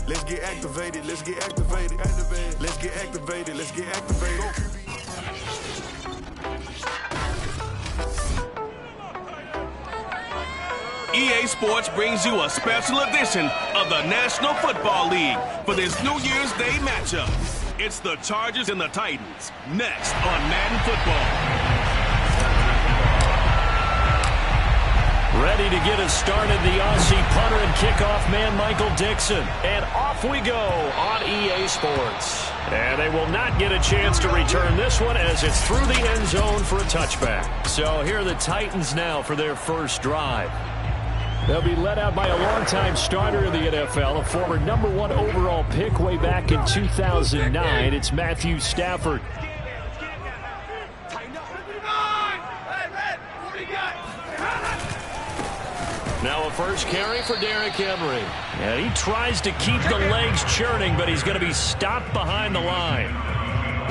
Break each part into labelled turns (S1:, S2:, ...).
S1: Let's get activated. Let's get activated. Let's get activated. Let's get activated.
S2: EA Sports brings you a special edition of the National Football League for this New Year's Day matchup. It's the Chargers and the Titans, next on Madden Football.
S3: Ready to get us started, the Aussie punter and kickoff man, Michael Dixon. And off we go on EA Sports. And they will not get a chance to return this one as it's through the end zone for a touchback. So here are the Titans now for their first drive. They'll be led out by a longtime starter in the NFL, a former #1 overall pick way back in 2009. It's Matthew Stafford. Now a first carry for Derrick Henry. And he tries to keep the legs churning, but he's going to be stopped behind the line.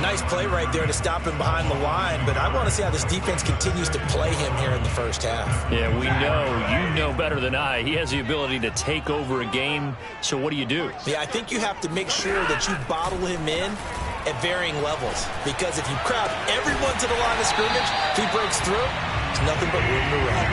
S4: Nice play right there to stop him behind the line, but I want to see how this defense continues to play him here in the first half.
S3: Yeah, we know. You know better than I. He has the ability to take over a game, so what do you do?
S4: Yeah, I think you have to make sure that you bottle him in at varying levels, because if you crowd everyone to the line of scrimmage, if he breaks through, there's nothing but room to run.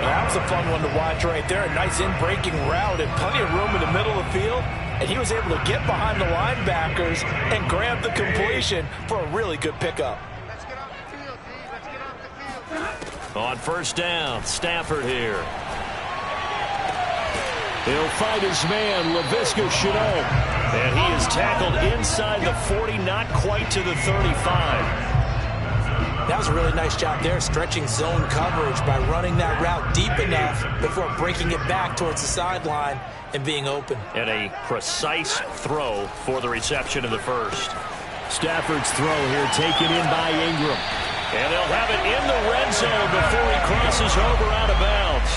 S4: That was a fun one to watch right there. A nice in-breaking route and plenty of room in the middle of the field. And he was able to get behind the linebackers and grab the completion for a really good pickup.
S5: Let's get off the field, D. Let's get off the field.
S3: On first down, Stafford here. He'll find his man, Laviska Shenault. And he is tackled inside the 40, not quite to the 35.
S4: That was a really nice job there, stretching zone coverage by running that route deep enough before breaking it back towards the sideline and being open.
S3: And a precise throw for the reception of the first. Stafford's throw here taken in by Ingram. And they'll have it in the red zone before he crosses over out of bounds.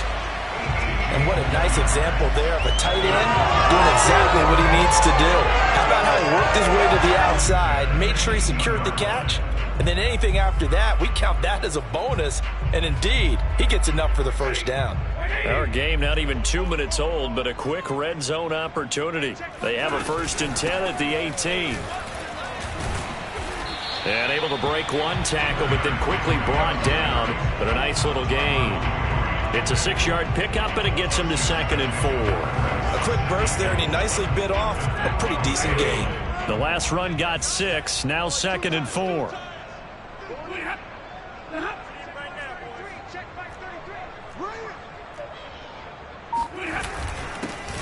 S4: And what a nice example there of a tight end doing exactly what he needs to do. How about how he worked his way to the outside, made sure he secured the catch, and then anything after that, we count that as a bonus. And indeed, he gets enough for the first down.
S3: Our game not even 2 minutes old, but a quick red zone opportunity. They have a 1st and 10 at the 18. And able to break one tackle, but then quickly brought down. But a nice little gain. It's a 6-yard pickup, and it gets him to 2nd and 4.
S4: A quick burst there, and he nicely bit off a pretty decent gain.
S3: The last run got 6, now 2nd and 4.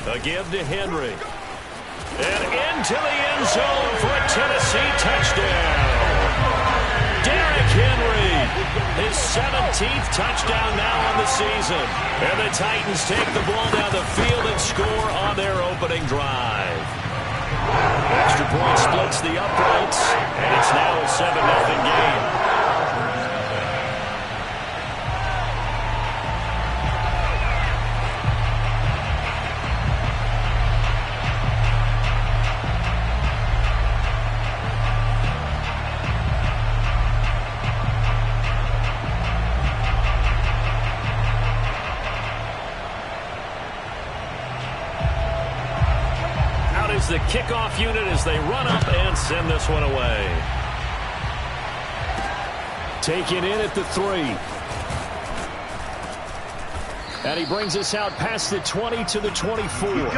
S3: A give to Henry. And into the end zone for a Tennessee touchdown. Derrick Henry, his 17th touchdown now on the season. And the Titans take the ball down the field and score on their opening drive. Extra point splits the uprights, and it's now a 7-0 game. The kickoff unit as they run up and send this one away. Taken in at the 3. And he brings us out past the 20 to the 24.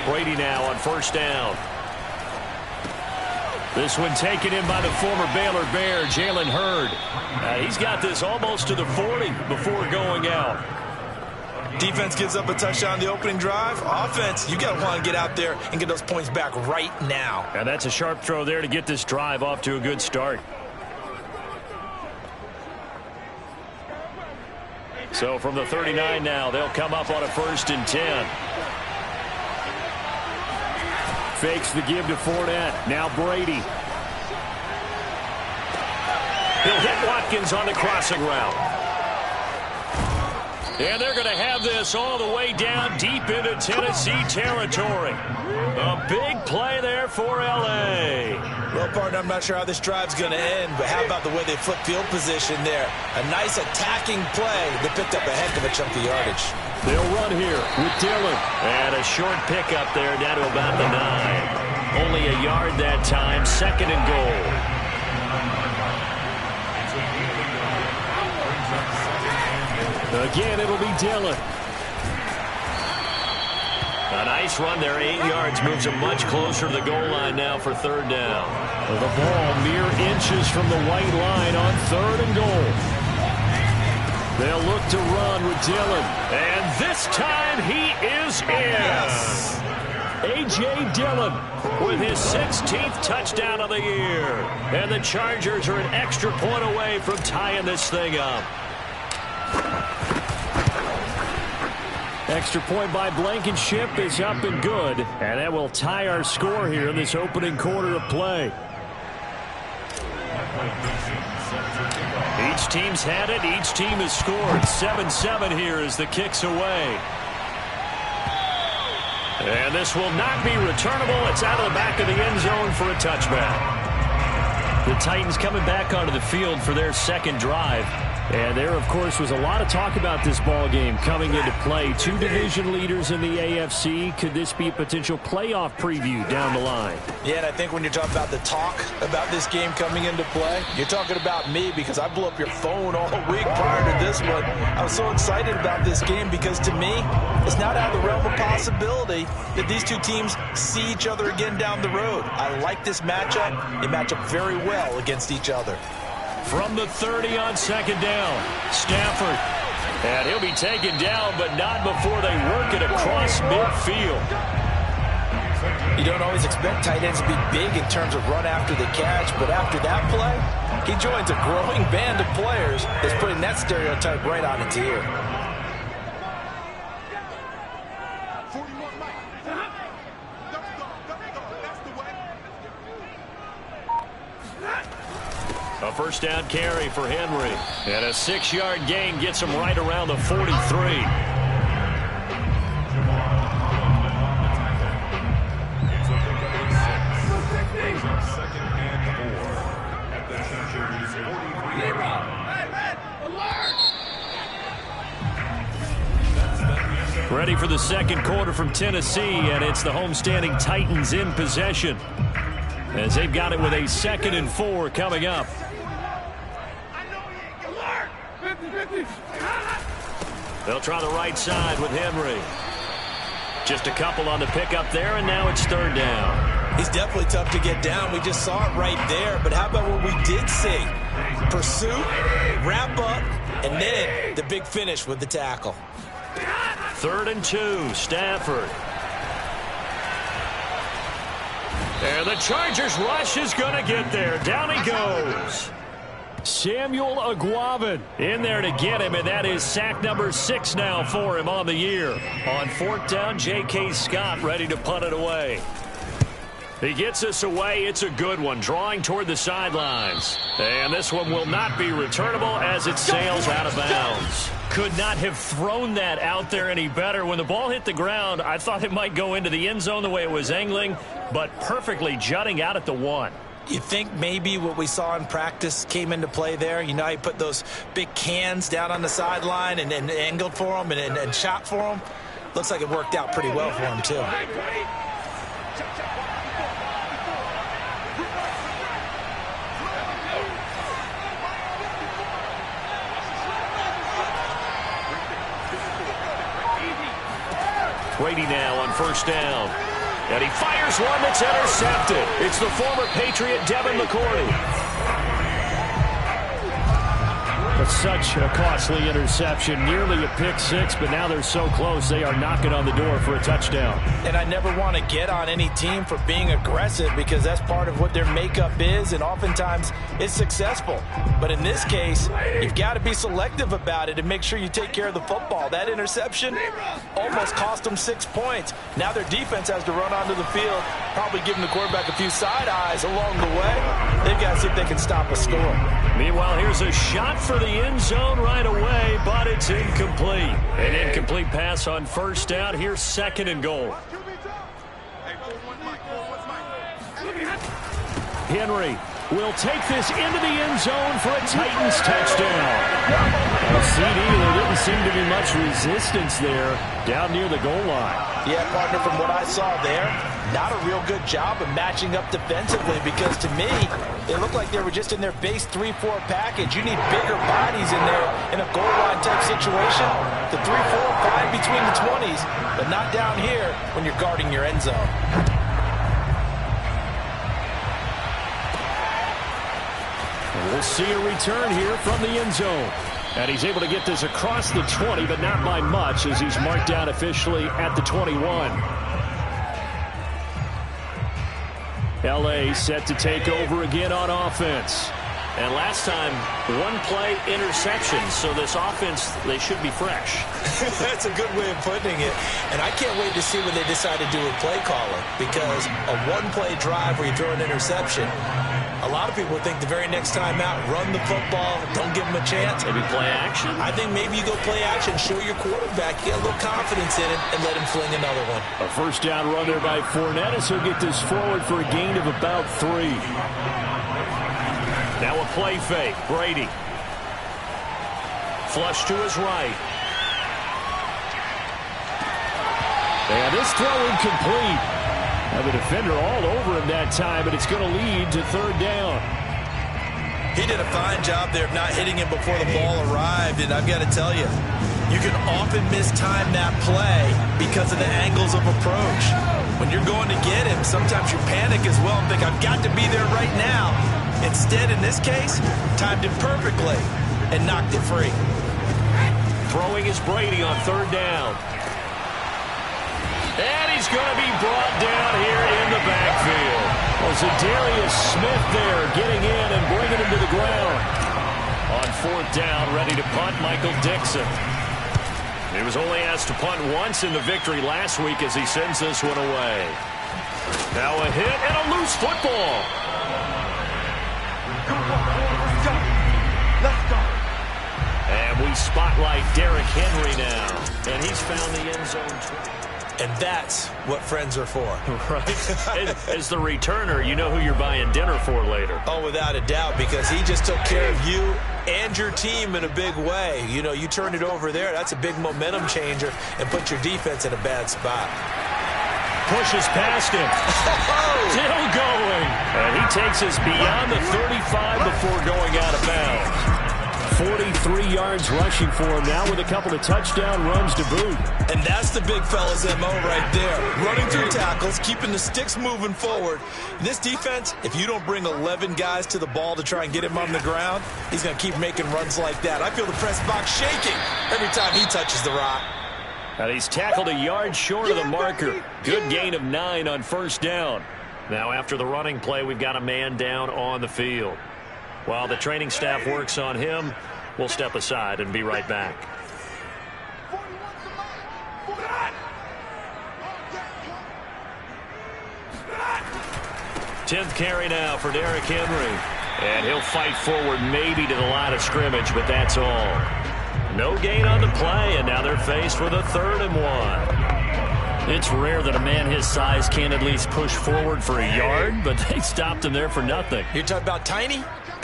S3: Brady now on first down. This one taken in by the former Baylor Bear, Jalen Hurd. He's got this almost to the 40 before going out.
S4: Defense gives up a touchdown the opening drive. Offense, you got to want to get out there and get those points back right now.
S3: And that's a sharp throw there to get this drive off to a good start. So from the 39 now, they'll come up on a 1st and 10. Fakes the give to Fournette. Now Brady. He'll hit Watkins on the crossing route. And they're going to have this all the way down deep into Tennessee territory. A big play there for L.A.
S4: Well, partner, I'm not sure how this drive's going to end, but how about the way they flip field position there? A nice attacking play. They picked up a heck of a chunk of yardage.
S3: They'll run here with Dillon. And a short pickup there down to about the 9. Only a yard that time. 2nd and goal. Again, it'll be Dillon. A nice run there, 8 yards, moves him much closer to the goal line now for 3rd down. The ball mere inches from the white line on 3rd and goal. They'll look to run with Dillon. And this time he is in.
S4: Yes.
S3: A.J. Dillon with his 16th touchdown of the year. And the Chargers are an extra point away from tying this thing up. Extra point by Blankenship is up and good. And that will tie our score here in this opening quarter of play. Each team's had it. Each team has scored. 7-7 here as the kick's away. And this will not be returnable. It's out of the back of the end zone for a touchback. The Titans coming back onto the field for their 2nd drive. And there, of course, was a lot of talk about this ball game coming into play. 2 division leaders in the AFC. Could this be a potential playoff preview down the line?
S4: Yeah, and I think when you're talking about the talk about this game coming into play, you're talking about me because I blew up your phone all week prior to this one. I was so excited about this game because, to me, it's not out of the realm of possibility that these two teams see each other again down the road. I like this matchup. They match up very well against each other.
S3: From the 30 on 2nd down, Stafford. And he'll be taken down, but not before they work it across midfield.
S4: You don't always expect tight ends to be big in terms of run after the catch, but after that play, he joins a growing band of players that's putting that stereotype right on its ear.
S3: A 1st down carry for Henry. And a 6-yard gain gets him right around the 43. Ready for the 2nd quarter from Tennessee, and it's the homestanding Titans in possession as they've got it with a 2nd and 4 coming up. They'll try the right side with Henry. Just a couple on the pickup there, and now it's 3rd down.
S4: He's definitely tough to get down. We just saw it right there. But how about what we did see? Pursuit, wrap up, and then the big finish with the tackle.
S3: 3rd and 2, Stafford. And the Chargers rush is going to get there. Down he goes. Samuel Aguavin in there to get him, and that is sack number 6 now for him on the year. On 4th down, J.K. Scott ready to punt it away. He gets us away. It's a good one, drawing toward the sidelines. And this one will not be returnable as it sails out of bounds. Could not have thrown that out there any better. When the ball hit the ground, I thought it might go into the end zone the way it was angling, but perfectly jutting out at the 1.
S4: You think maybe what we saw in practice came into play there? You know, he put those big cans down on the sideline and angled for them and shot for them. Looks like it worked out pretty well for him, too.
S3: Brady now on 1st down. And he fires one that's intercepted. It's the former Patriot Devin McCourty. But such a costly interception, nearly a pick six, but now they're so close they are knocking on the door for a touchdown.
S4: And I never want to get on any team for being aggressive because that's part of what their makeup is, and oftentimes it's successful. But in this case, you've got to be selective about it and make sure you take care of the football. That interception almost cost them 6 points. Now their defense has to run onto the field, probably giving the quarterback a few side eyes along the way. They've got to see if they can stop a score.
S3: Meanwhile, here's a shot for the end zone right away, but it's incomplete. An incomplete pass on first down. Here's 2nd and goal. Henry will take this into the end zone for a Titans touchdown. A CD, there didn't seem to be much resistance there down near the goal line.
S4: Yeah, partner, from what I saw there, not a real good job of matching up defensively because to me, it looked like they were just in their base 3-4 package. You need bigger bodies in there in a goal line type situation. The 3-4, fine between the 20s, but not down here when you're guarding your end zone.
S3: We'll see a return here from the end zone. And he's able to get this across the 20, but not by much as he's marked down officially at the 21. L.A. set to take over again on offense.
S6: And last time, one-play interception, so this offense, they should be fresh.
S4: That's a good way of putting it. And I can't wait to see what they decide to do with play calling because a one-play drive where you throw an interception, a lot of people think the very next time out, run the football, don't give them a chance.
S6: Maybe play action?
S4: I think maybe you go play action, show your quarterback, get a little confidence in it, and let him fling another one.
S3: A first down run there by Fournette as he'll get this forward for a gain of about 3. Now a play fake. Brady. Flush to his right. And this throw incomplete. Now the defender all over him that time, but it's going to lead to 3rd down.
S4: He did a fine job there of not hitting him before the ball arrived, and I've got to tell you, you can often mistime that play because of the angles of approach. When you're going to get him, sometimes you panic as well and think, I've got to be there right now. Instead, in this case, timed it perfectly and knocked it free.
S3: Throwing is Brady on 3rd down. And he's going to be brought down here in the backfield. Was it Darius Smith there getting in and bringing him to the ground? On 4th down, ready to punt, Michael Dixon. He was only asked to punt once in the victory last week as he sends this one away. Now a hit and a loose football. And we spotlight Derrick Henry now. And he's found the end zone.
S4: And that's what friends are for.
S3: Right? As the returner, you know who you're buying dinner for later.
S4: Oh, without a doubt, because he just took care of you and your team in a big way. You know, you turn it over there, that's a big momentum changer and put your defense in a bad spot.
S3: Pushes past him. Still going. And he takes us beyond the 35 before going out of bounds. 43 yards rushing for him now with a couple of touchdown runs to boot.
S4: And that's the big fella's MO right there. Running through tackles, keeping the sticks moving forward. This defense, if you don't bring 11 guys to the ball to try and get him on the ground, he's going to keep making runs like that. I feel the press box shaking every time he touches the rock.
S3: And he's tackled a yard short of the marker. Good gain of 9 on 1st down. Now after the running play, we've got a man down on the field. While the training staff works on him, we'll step aside and be right back. 10th carry now for Derrick Henry. And he'll fight forward maybe to the line of scrimmage, but that's all. No gain on the play, and now they're faced with a 3rd and 1.
S6: It's rare that a man his size can't at least push forward for a yard, but they stopped him there for nothing.
S4: You're talking about Tiny?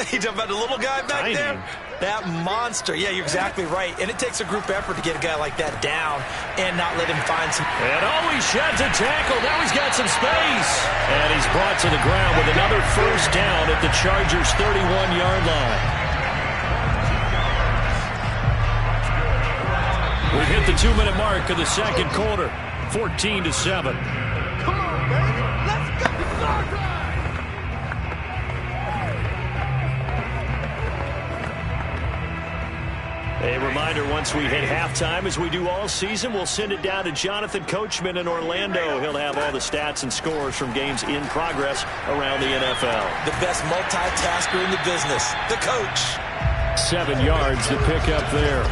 S4: You talking about the little guy back
S6: Tiny.
S4: there? That monster. Yeah, you're exactly right. And it takes a group effort to get a guy like that down and not let him find some.
S3: And he sheds a tackle. Now he's got some space. And he's brought to the ground with another 1st down at the Chargers' 31-yard line. We've hit the 2-minute mark of the 2nd quarter. 14-7.
S5: Come on, baby. Let's get this started.
S3: A reminder, once we hit halftime, as we do all season, we'll send it down to Jonathan Coachman in Orlando. He'll have all the stats and scores from games in progress around the NFL.
S4: The best multitasker in the business, the coach.
S3: 7 yards to pick up there.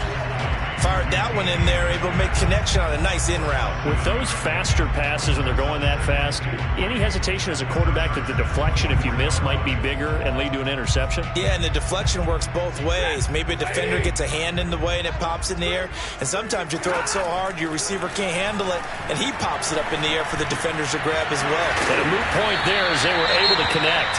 S4: Fired that one in there, able to make connection on a nice in route.
S3: With those faster passes when they're going that fast, any hesitation as a quarterback that the deflection, if you miss, might be bigger and lead to an interception?
S4: Yeah, and the deflection works both ways. Maybe a defender gets a hand in the way and it pops in the air, and sometimes you throw it so hard your receiver can't handle it, and he pops it up in the air for the defenders to grab as well.
S3: And a moot point there as they were able to connect.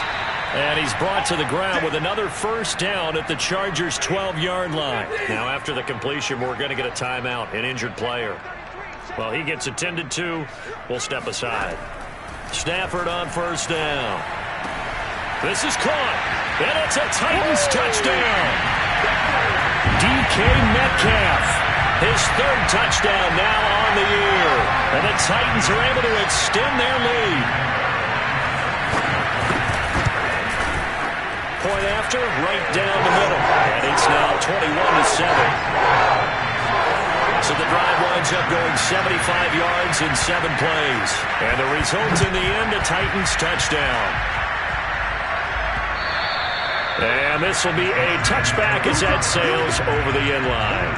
S3: And he's brought to the ground with another first down at the Chargers' 12-yard line. Now, after the completion, we're going to get a timeout, an injured player. Well, he gets attended to. We'll step aside. Stafford on first down. This is caught. And it's a Titans touchdown. DK Metcalf. His third touchdown now on the year. And the Titans are able to extend their lead. Point after, right down the middle. And it's now 21-7. So the drive winds up going 75 yards in 7 plays. And the result in the end, a Titans touchdown. And this will be a touchback as that sails over the end line.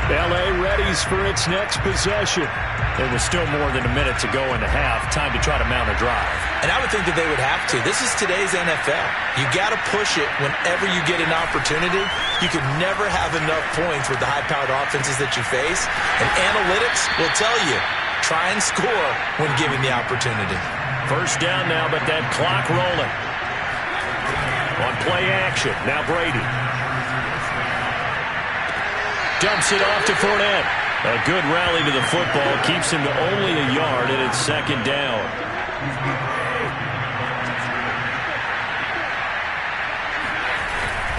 S3: L.A. readies for its next possession. There was still more than a minute to go in the half. Time to try to mount a drive.
S4: And I would think that they would have to. This is today's NFL. You got to push it whenever you get an opportunity. You can never have enough points with the high-powered offenses that you face. And analytics will tell you, try and score when given the opportunity.
S3: First down now, but that clock rolling. On play action, now Brady. Dumps it off to Fournette. A good rally to the football keeps him to only a yard, and it's second down.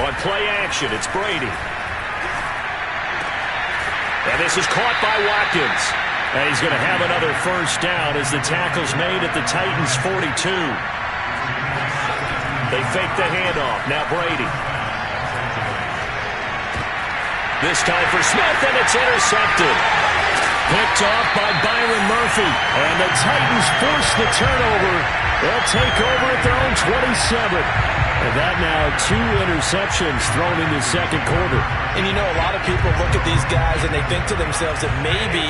S3: On play action, it's Brady. And this is caught by Watkins. And he's going to have another first down as the tackle's made at the Titans' 42. They fake the handoff. Now Brady. This time for Smith, and it's intercepted. Picked off by Byron Murphy. And the Titans force the turnover. They'll take over at their own 27. And that now 2 interceptions thrown in the second quarter.
S4: And you know, a lot of people look at these guys and they think to themselves that maybe,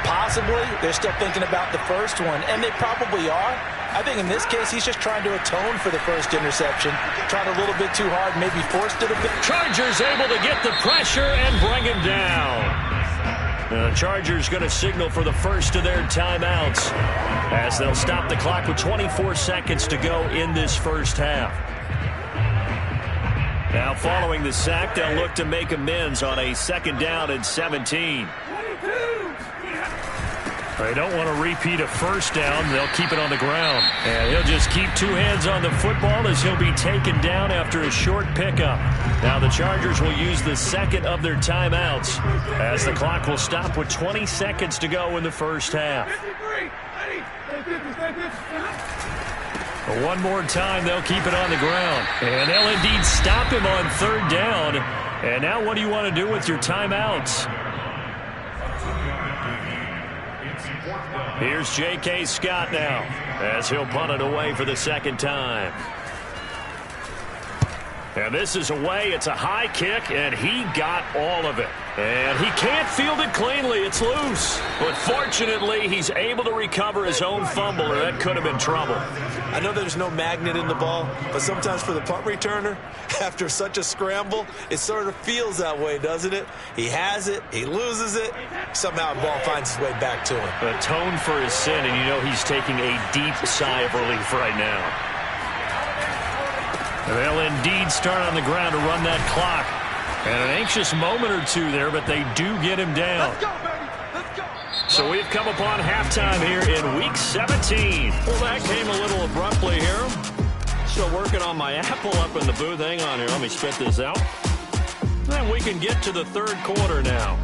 S4: possibly, they're still thinking about the first one. And they probably are. I think in this case, he's just trying to atone for the first interception. Tried a little bit too hard, maybe forced it a bit.
S3: Chargers able to get the pressure and bring him down. The Chargers going to signal for the first of their timeouts as they'll stop the clock with 24 seconds to go in this first half. Now following the sack, they'll look to make amends on a second down and 17. They don't want to repeat a first down. They'll keep it on the ground. And he'll just keep 2 hands on the football as he'll be taken down after a short pickup. Now the Chargers will use the second of their timeouts as the clock will stop with 20 seconds to go in the first half. One more time, they'll keep it on the ground. And they'll indeed stop him on third down. And now what do you want to do with your timeouts? Here's J.K. Scott now as he'll punt it away for the second time. And this is away. It's a high kick, and he got all of it. And he can't field it cleanly. It's loose. But fortunately, he's able to recover his own fumble, or that could have been trouble.
S4: I know there's no magnet in the ball, but sometimes for the punt returner, after such a scramble, it sort of feels that way, doesn't it? He has it, he loses it, somehow the ball finds its way back to him.
S3: Atone for his sin, and you know he's taking a deep sigh of relief right now. They'll indeed start on the ground to run that clock. And an anxious moment or two there, but they do get him down.
S5: Let's go, baby. Let's go.
S3: So we've come upon halftime here in Week 17. Well, that came a little abruptly here. Still working on my apple up in the booth. Hang on here. Let me spit this out. And we can get to the third quarter now.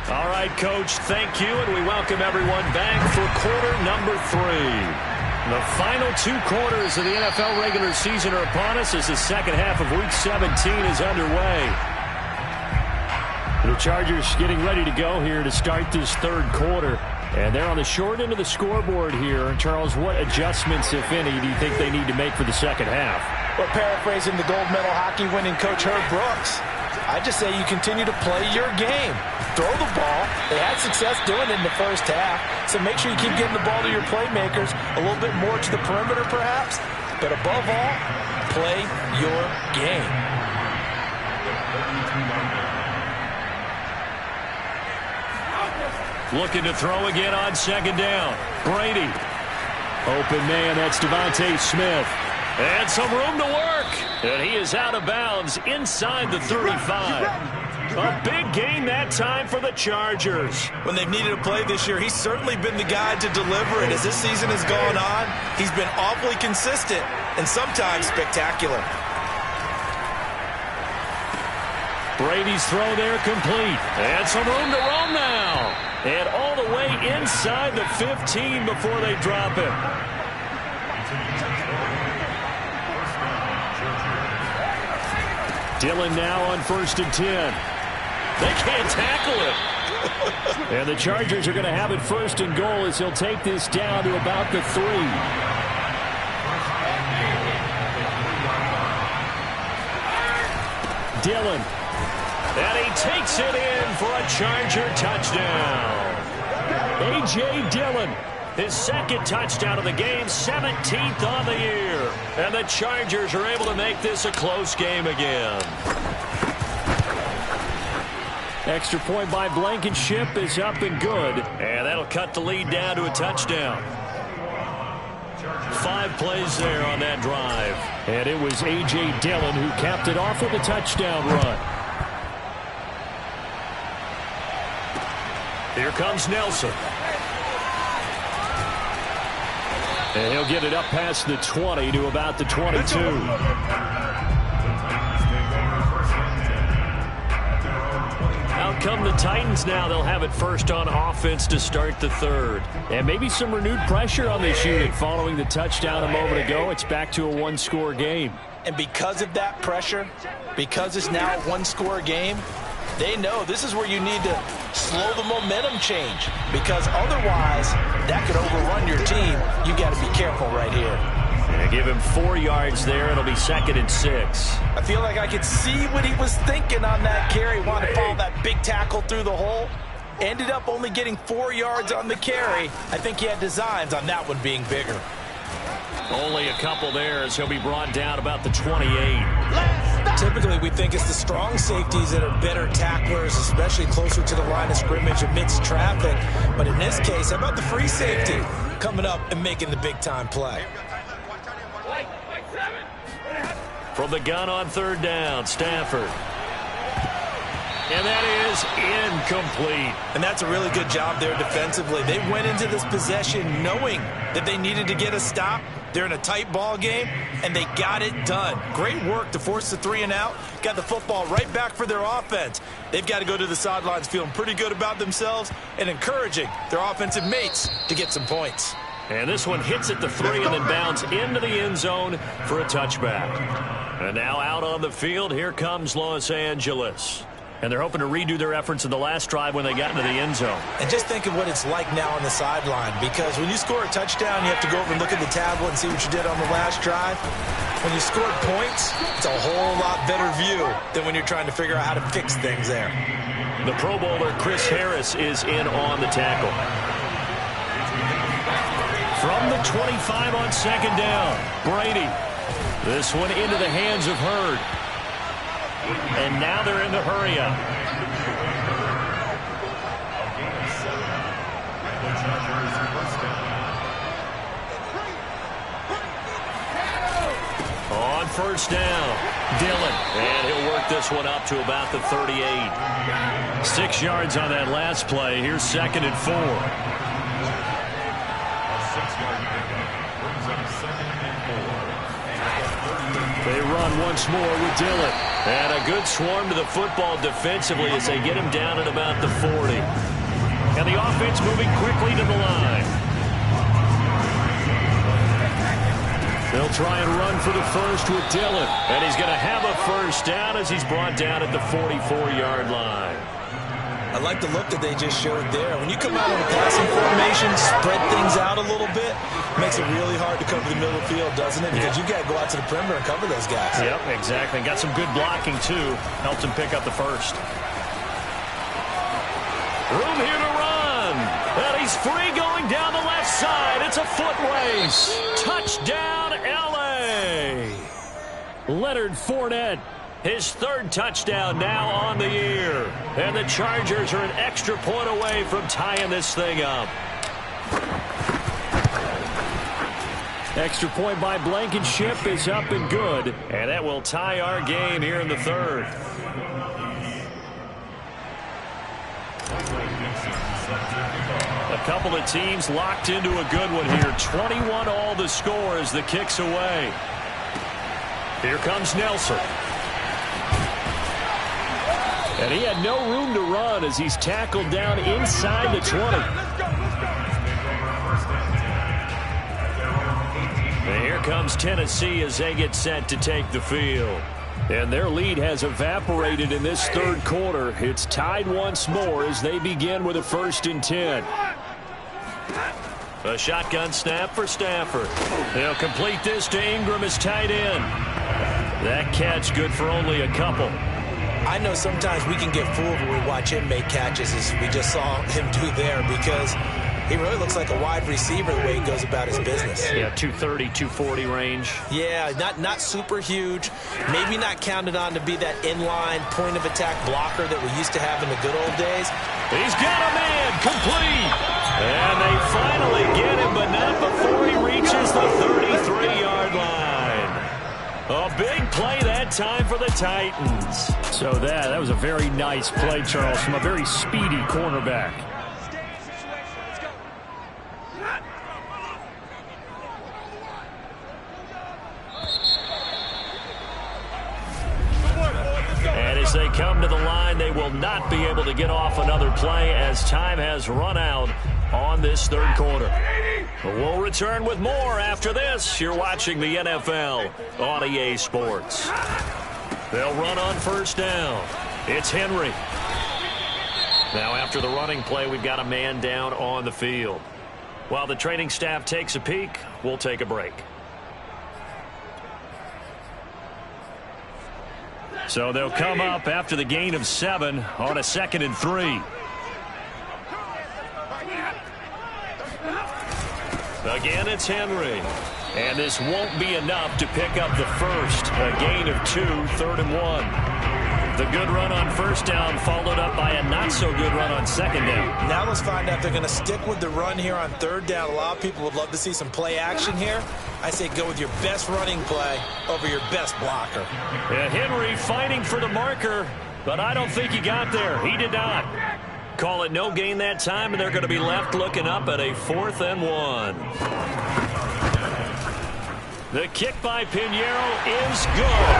S3: All right, Coach, thank you, and we welcome everyone back for quarter number 3. The final 2 quarters of the NFL regular season are upon us as the second half of Week 17 is underway. The Chargers getting ready to go here to start this third quarter. And they're on the short end of the scoreboard here. And Charles, what adjustments, if any, do you think they need to make for the second half?
S4: Well, paraphrasing the gold medal hockey winning coach Herb Brooks, I just say you continue to play your game. Throw the ball. They had success doing it in the first half, so make sure you keep getting the ball to your playmakers, a little bit more to the perimeter perhaps, but above all, play your game.
S3: Looking to throw again on second down. Brady. Open man, that's Devontae Smith. And some room to work. And he is out of bounds inside the 35. A big gain that time for the Chargers.
S4: When they've needed a play this year, he's certainly been the guy to deliver it. As this season has gone on, he's been awfully consistent and sometimes spectacular.
S3: Brady's throw there complete. And some room to roam now. And all the way inside the 15 before they drop him. Dillon now on 1st and 10. They can't tackle it. And the Chargers are going to have it 1st and goal as he'll take this down to about the 3. Dillon. And he takes it in for a Charger touchdown. A.J. Dillon, his second touchdown of the game, 17th on the year. And the Chargers are able to make this a close game again. Extra point by Blankenship is up and good. And that'll cut the lead down to a touchdown. 5 plays there on that drive. And it was A.J. Dillon who capped it off with a touchdown run. Here comes Nelson. And he'll get it up past the 20 to about the 22. Out come the Titans now. They'll have it first on offense to start the third. And maybe some renewed pressure on this unit following the touchdown a moment ago. It's back to a 1-score game.
S4: And because of that pressure, because it's now a 1-score game, they know this is where you need to slow the momentum change, because otherwise that could overrun your team. You got to be careful right here.
S3: And give him 4 yards there. It'll be 2nd and 6.
S4: I feel like I could see what he was thinking on that carry. Wanted to follow that big tackle through the hole. Ended up only getting 4 yards on the carry. I think he had designs on that one being bigger.
S3: Only a couple there as he'll be brought down about the 28.
S4: Typically, we think it's the strong safeties that are better tacklers, especially closer to the line of scrimmage amidst traffic. But in this case, how about the free safety coming up and making the big-time play?
S3: From the gun on 3rd down, Stafford. And that is incomplete.
S4: And that's a really good job there defensively. They went into this possession knowing that they needed to get a stop. They're in a tight ball game, and they got it done. Great work to force the 3 and out. Got the football right back for their offense. They've got to go to the sidelines feeling pretty good about themselves and encouraging their offensive mates to get some points.
S3: And this one hits at the 3 and then bounds into the end zone for a touchback. And now out on the field, here comes Los Angeles. And they're hoping to redo their efforts in the last drive when they got into the end zone.
S4: And just think of what it's like now on the sideline, because when you score a touchdown, you have to go over and look at the tablet and see what you did on the last drive. When you scored points, it's a whole lot better view than when you're trying to figure out how to fix things there.
S3: The Pro Bowler Chris Harris is in on the tackle. From the 25 on 2nd down, Brady. This one into the hands of Hurd. And now they're in the hurry up. On 1st down, Dillon. And he'll work this one up to about the 38. 6 yards on that last play. Here's 2nd and 4. They run once more with Dillon. And a good swarm to the football defensively as they get him down at about the 40. And the offense moving quickly to the line. They'll try and run for the first with Dillon. And he's going to have a first down as he's brought down at the 44-yard line.
S4: I like the look that they just showed there. When you come out in a passing formation, spread things out a little bit, makes it really hard to cover the middle of the field, doesn't it? Because you got to go out to the perimeter and cover those guys.
S3: Yep, exactly. Got some good blocking, too. Helped him pick up the first. Room here to run. And he's free going down the left side. It's a foot race. Touchdown, L.A. Leonard Fournette. His third touchdown now on the year. And the Chargers are an extra point away from tying this thing up. Extra point by Blankenship is up and good. And that will tie our game here in the third. A couple of teams locked into a good one here. 21 all the score as the kick's away. Here comes Nelson. And he had no room to run as he's tackled down inside the 20. And here comes Tennessee as they get set to take the field. And their lead has evaporated in this third quarter. It's tied once more as they begin with a 1st and 10. A shotgun snap for Stafford. They'll complete this to Ingram as tight end. That catch good for only a couple.
S4: I know sometimes we can get fooled when we watch him make catches, as we just saw him do there, because he really looks like a wide receiver the way he goes about his business.
S3: Yeah, 230, 240 range.
S4: Yeah, not super huge. Maybe not counted on to be that inline point-of-attack blocker that we used to have in the good old days.
S3: He's got a man, complete. And they finally get him, but not before he reaches the 33-yard line. A big play that time for the Titans. So that was a very nice play, Charles, from a very speedy cornerback. And as they come to the line, they will not be able to get off another play as time has run out on this third quarter. We'll return with more after this. You're watching the NFL on EA Sports. They'll run on first down. It's Henry. Now after the running play, we've got a man down on the field. While the training staff takes a peek, we'll take a break. So they'll come up after the gain of 7 on a 2nd and 3. Again, it's Henry. And this won't be enough to pick up the first. A gain of 2, 3rd and 1. The good run on first down followed up by a not-so-good run on second down.
S4: Now let's find out if they're going to stick with the run here on third down. A lot of people would love to see some play action here. I say go with your best running play over your best blocker.
S3: And Henry fighting for the marker, but I don't think he got there. He did not. Call it no gain that time, and they're going to be left looking up at a 4th and 1. The kick by Pinheiro is good.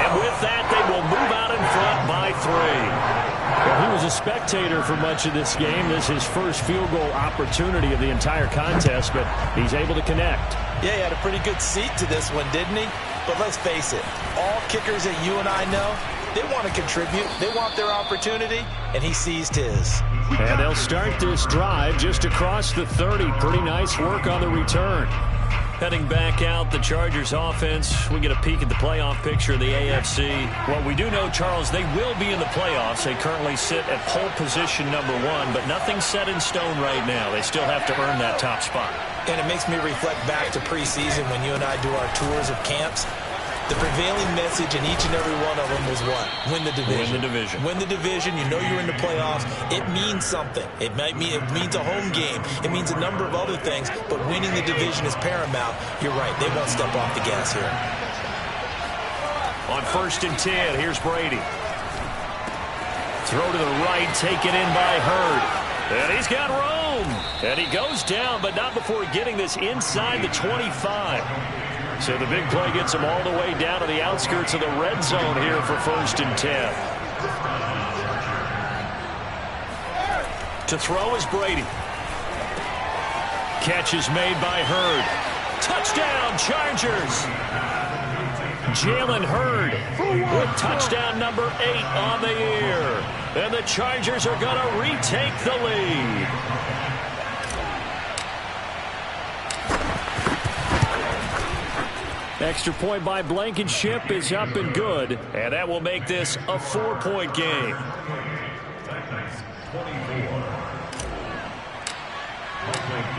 S3: And with that, they will move out in front by 3. Well, he was a spectator for much of this game. This is his first field goal opportunity of the entire contest, but he's able to connect.
S4: Yeah, he had a pretty good seat to this one, didn't he? But let's face it, all kickers that you and I know, they want to contribute. They want their opportunity, and he seized his.
S3: And they'll start this drive just across the 30. Pretty nice work on the return. Heading back out, the Chargers offense, we get a peek at the playoff picture of the AFC. Well, we do know, Charles, they will be in the playoffs. They currently sit at pole position number 1, but nothing's set in stone right now. They still have to earn that top spot.
S4: And it makes me reflect back to preseason when you and I do our tours of camps. The prevailing message in each and every one of them was what? Win the division.
S3: Win the division.
S4: Win the division. You know you're in the playoffs. It means something. It means a home game. It means a number of other things, but winning the division is paramount. You're right. They won't step off the gas here.
S3: On 1st and 10, here's Brady. Throw to the right, taken in by Hurd. And he's got room. And he goes down, but not before getting this inside the 25. So the big play gets him all the way down to the outskirts of the red zone here for 1st and 10. To throw is Brady. Catch is made by Hurd. Touchdown, Chargers. Jalen Hurd with touchdown number 8 on the year. And the Chargers are going to retake the lead. Extra point by Blankenship is up and good. And that will make this a 4-point game.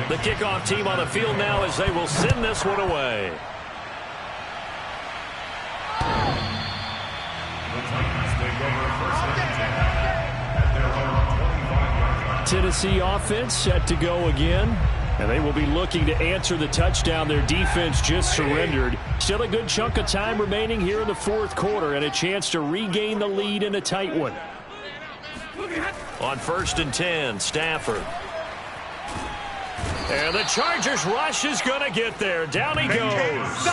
S3: The kickoff team on the field now as they will send this one away. Tennessee offense set to go again. And they will be looking to answer the touchdown their defense just surrendered. Still a good chunk of time remaining here in the fourth quarter and a chance to regain the lead in a tight one. On 1st and 10, Stafford. And the Chargers rush is going to get there. Down he goes.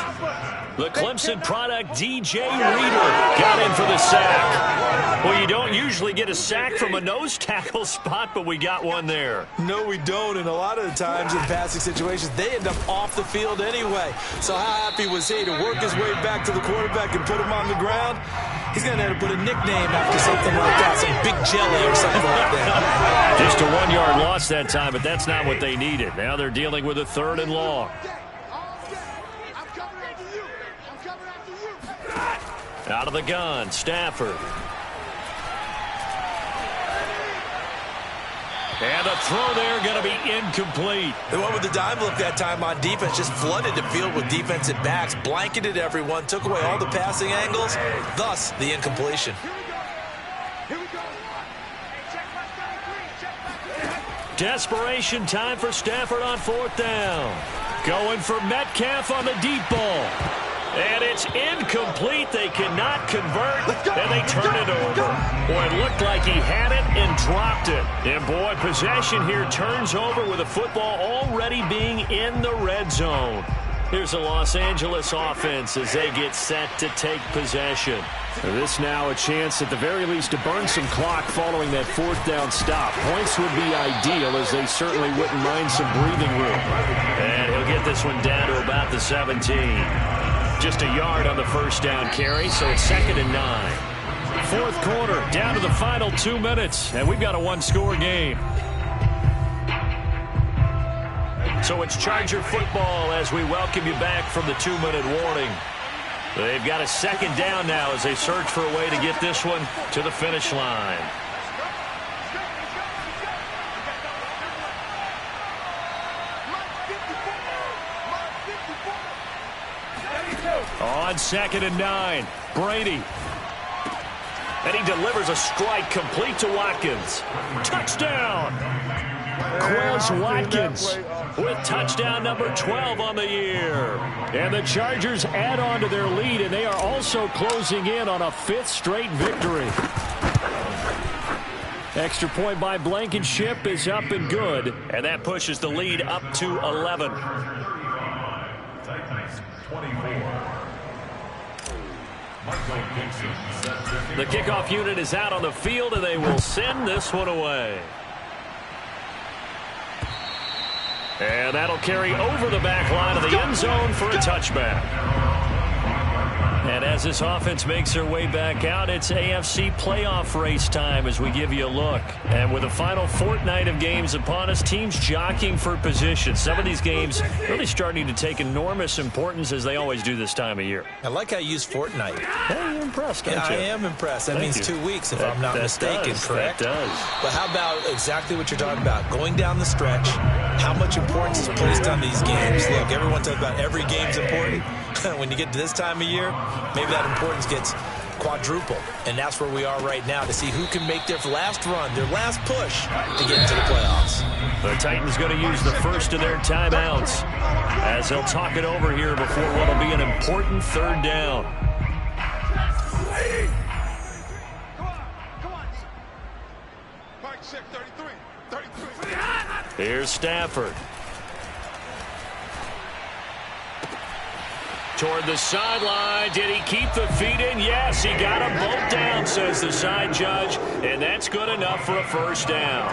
S3: The Clemson product, DJ Reader, got in for the sack. Well, you don't usually get a sack from a nose tackle spot, but we got one there.
S4: No, we don't, and a lot of the times in passing situations, they end up off the field anyway. So how happy was he to work his way back to the quarterback and put him on the ground? He's going to have to put a nickname after something like that, some Big Jelly or something like that.
S3: Just a 1-yard loss that time, but that's not what they needed. Now they're dealing with a 3rd and long. Out of the gun, Stafford. And the throw there going to be incomplete.
S4: The one with the dime look that time on defense just flooded the field with defensive backs, blanketed everyone, took away all the passing angles, thus the incompletion.
S3: Desperation time for Stafford on 4th down. Going for Metcalf on the deep ball. And it's incomplete. They cannot convert, and they turn it over. Boy, it looked like he had it and dropped it. And, boy, possession here turns over with the football already being in the red zone. Here's the Los Angeles offense as they get set to take possession. This now a chance at the very least to burn some clock following that 4th down stop. Points would be ideal as they certainly wouldn't mind some breathing room. And he'll get this one down to about the 17. Just a yard on the 1st down carry, so it's 2nd and 9. Fourth quarter, down to the final 2 minutes, and we've got a 1-score game. So it's Charger football as we welcome you back from the 2-minute warning. They've got a 2nd down now as they search for a way to get this one to the finish line. On 2nd and 9, Brady. And he delivers a strike complete to Watkins. Touchdown! Quez Watkins with touchdown number 12 on the year. And the Chargers add on to their lead, and they are also closing in on a 5th straight victory. Extra point by Blankenship is up and good, and that pushes the lead up to 11. The kickoff unit is out on the field, and they will send this one away. And that'll carry over the back line of the end zone for a touchback. And as this offense makes their way back out, it's AFC playoff race time as we give you a look. And with the final fortnight of games upon us, teams jockeying for position. Some of these games really starting to take enormous importance as they always do this time of year.
S4: I like how you use fortnight.
S3: Hey, you're impressed, aren't you?
S4: I am impressed. That means 2 weeks if I'm not mistaken, correct?
S3: That does.
S4: But how about exactly what you're talking about? Going down the stretch, how much importance is placed on these games? Look, everyone talks about every game's important. When you get to this time of year, maybe that importance gets quadruple. And that's where we are right now to see who can make their last run, their last push to get into the playoffs.
S3: The Titans going to use the first of their timeouts as they'll talk it over here before what will be an important 3rd down.
S5: Come on. Mike, check 33.
S3: Here's Stafford. Toward the sideline. Did he keep the feet in? Yes, he got them both down, says the side judge. And that's good enough for a 1st down.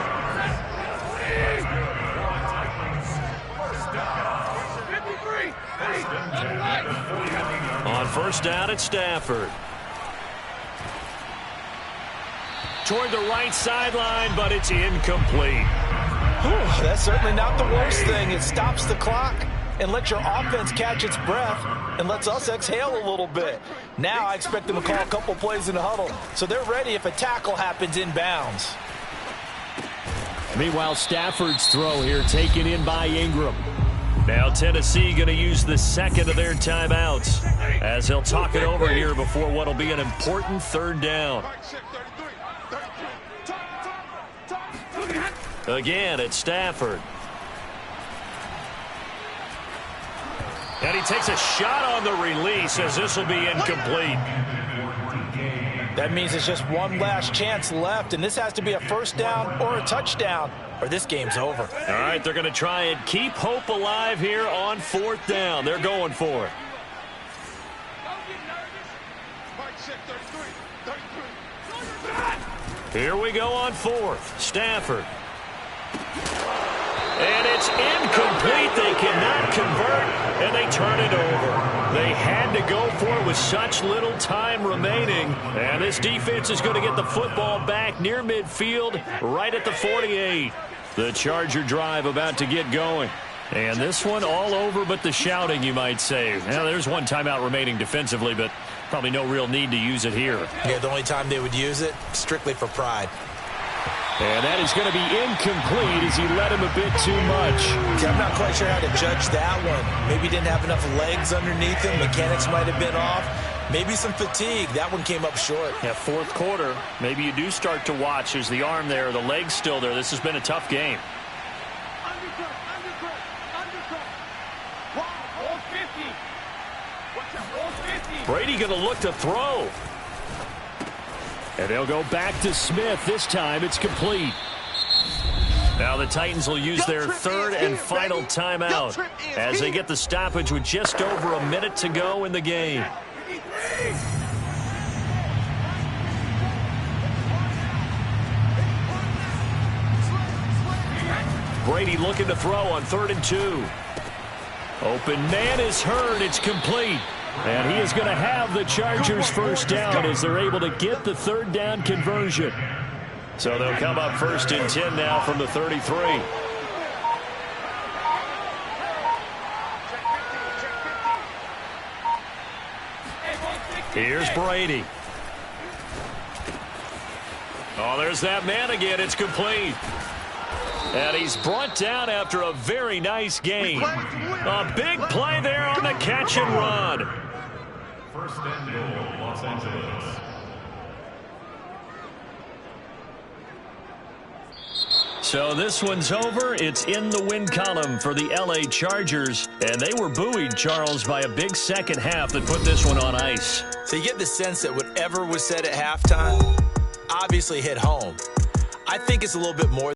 S5: 53.
S3: On first down, it's Stafford. Toward the right sideline, but it's incomplete.
S4: Whew, that's certainly not the worst thing. It stops the clock and lets your offense catch its breath and lets us exhale a little bit. Now I expect them to call a couple plays in the huddle, so they're ready if a tackle happens inbounds.
S3: Meanwhile, Stafford's throw here taken in by Ingram. Now Tennessee going to use the second of their timeouts as they'll talk it over here before what will be an important third down. Again, it's Stafford. And he takes a shot on the release as this will be incomplete.
S4: That means it's just one last chance left, and this has to be a first down or a touchdown, or this game's over.
S3: All right, they're going to try and keep hope alive here on fourth down. They're going for it. Here we go on fourth. Stafford. And it's incomplete. They cannot convert, and they turn it over. They had to go for it with such little time remaining. And this defense is going to get the football back near midfield, right at the 48. The Charger drive about to get going. And this one all over but the shouting, you might say. Now, there's one timeout remaining defensively, but probably no real need to use it here.
S4: Yeah, the only time they would use it, strictly for pride.
S3: And that is going to be incomplete as he led him a bit too much.
S4: See, I'm not quite sure how to judge that one. Maybe he didn't have enough legs underneath him. Mechanics might have been off. Maybe some fatigue. That one came up short.
S3: Yeah, fourth quarter, maybe you do start to watch. There's the arm there, the leg's still there. This has been a tough game. Brady going to look to throw. And they'll go back to Smith. This time it's complete. Now the Titans will use their third and final timeout as they get the stoppage with just over a minute to go in the game. Brady looking to throw on 3rd and 2. Open man is heard. It's complete. And he is going to have the Chargers first down as they're able to get the third down conversion. So they'll come up 1st and 10 now from the 33. Here's Brady. Oh, there's that man again. It's complete. And he's brought down after a very nice game. A big play there on the catch and run.
S7: First and goal, Los Angeles.
S3: So this one's over. It's in the win column for the L.A. Chargers. And they were buoyed, Charles, by a big second half that put this one on ice.
S4: So you get the sense that whatever was said at halftime obviously hit home. I think it's a little bit more